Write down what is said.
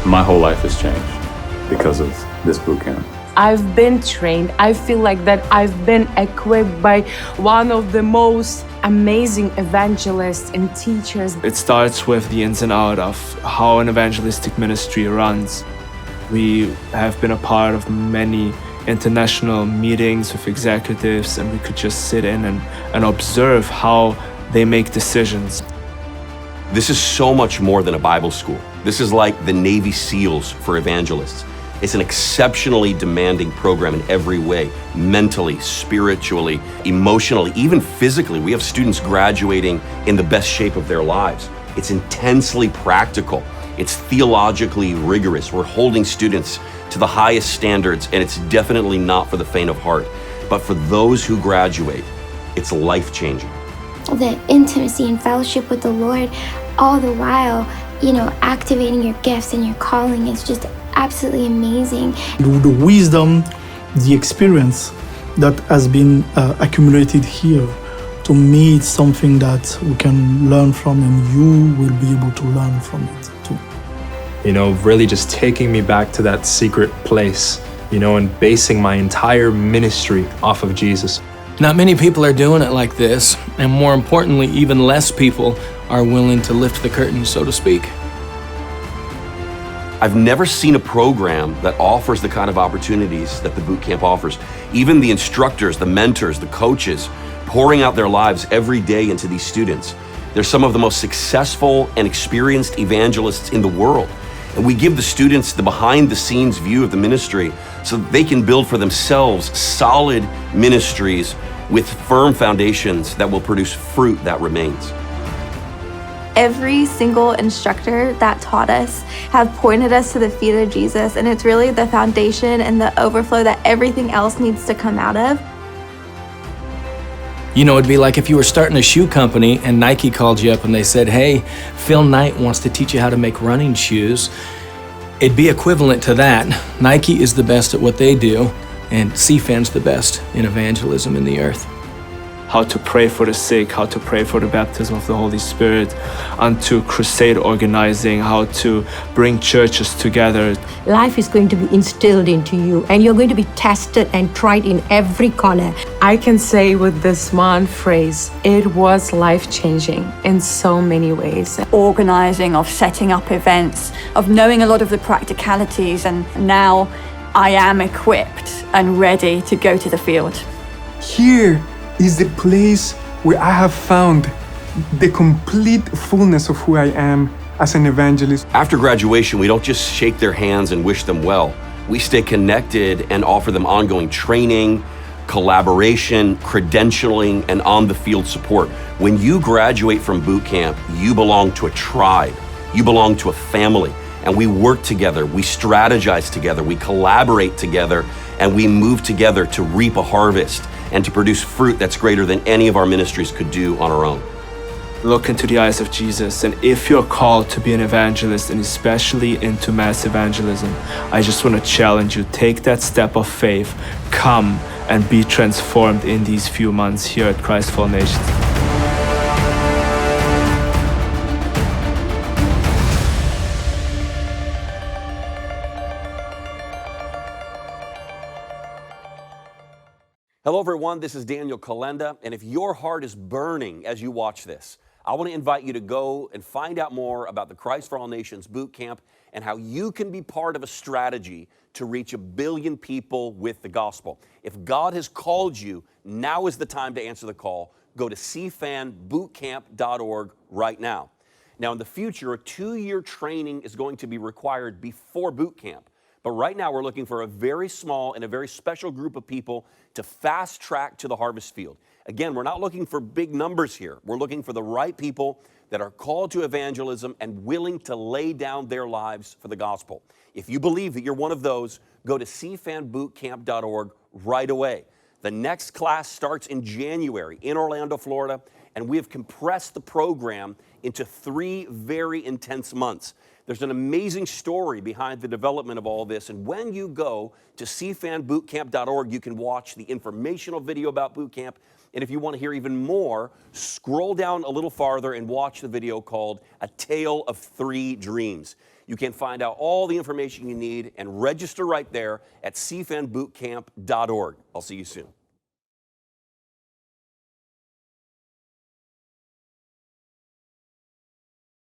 My whole life has changed because of this boot camp. I've been trained. I feel like that I've been equipped by one of the most amazing evangelists and teachers. It starts with the ins and outs of how an evangelistic ministry runs. We have been a part of many international meetings with executives, and we could just sit in and observe how they make decisions. This is so much more than a Bible school. This is like the Navy SEALs for evangelists. It's an exceptionally demanding program in every way, mentally, spiritually, emotionally, even physically. We have students graduating in the best shape of their lives. It's intensely practical. It's theologically rigorous. We're holding students to the highest standards, and it's definitely not for the faint of heart. But for those who graduate, it's life-changing. The intimacy and fellowship with the Lord, all the while, activating your gifts and your calling is just absolutely amazing. The wisdom, the experience that has been accumulated here, to me, it's something that we can learn from, and you will be able to learn from it too. Really just taking me back to that secret place, and basing my entire ministry off of Jesus. Not many people are doing it like this, and more importantly, even less people are willing to lift the curtain, so to speak. I've never seen a program that offers the kind of opportunities that the boot camp offers. Even the instructors, the mentors, the coaches, pouring out their lives every day into these students. They're some of the most successful and experienced evangelists in the world. And we give the students the behind-the-scenes view of the ministry so that they can build for themselves solid ministries with firm foundations that will produce fruit that remains. Every single instructor that taught us have pointed us to the feet of Jesus, and it's really the foundation and the overflow that everything else needs to come out of. It'd be like if you were starting a shoe company and Nike called you up and they said, hey, Phil Knight wants to teach you how to make running shoes. It'd be equivalent to that. Nike is the best at what they do, and CfaN's the best in evangelism in the earth. How to pray for the sick, how to pray for the baptism of the Holy Spirit, onto crusade organizing, how to bring churches together. Life is going to be instilled into you, and you're going to be tested and tried in every corner. I can say with this one phrase, it was life-changing in so many ways. Organizing, of setting up events, of knowing a lot of the practicalities, and now I am equipped and ready to go to the field. Here is the place where I have found the complete fullness of who I am as an evangelist. After graduation, we don't just shake their hands and wish them well. We stay connected and offer them ongoing training, collaboration, credentialing, and on-the-field support. When you graduate from boot camp, you belong to a tribe. You belong to a family. And we work together, we strategize together, we collaborate together, and we move together to reap a harvest and to produce fruit that's greater than any of our ministries could do on our own. Look into the eyes of Jesus, and if you're called to be an evangelist, and especially into mass evangelism, I just want to challenge you, take that step of faith, come and be transformed in these few months here at Christ for All Nations. Hello everyone, this is Daniel Kolenda, and if your heart is burning as you watch this, I want to invite you to go and find out more about the Christ for All Nations Boot Camp and how you can be part of a strategy to reach 1 billion people with the gospel. If God has called you, now is the time to answer the call. Go to CfaNbootcamp.org right now. Now in the future, a 2-year training is going to be required before boot camp. But right now we're looking for a very small and a very special group of people to fast track to the harvest field. Again, we're not looking for big numbers here. We're looking for the right people that are called to evangelism and willing to lay down their lives for the gospel. If you believe that you're one of those, go to CfaNbootcamp.org right away. The next class starts in January in Orlando, Florida, and we have compressed the program into 3 very intense months. There's an amazing story behind the development of all this, and when you go to CfaNbootcamp.org, you can watch the informational video about boot camp, and if you want to hear even more, scroll down a little farther and watch the video called A Tale of 3 Dreams. You can find out all the information you need and register right there at CfaNBootcamp.org. I'll see you soon.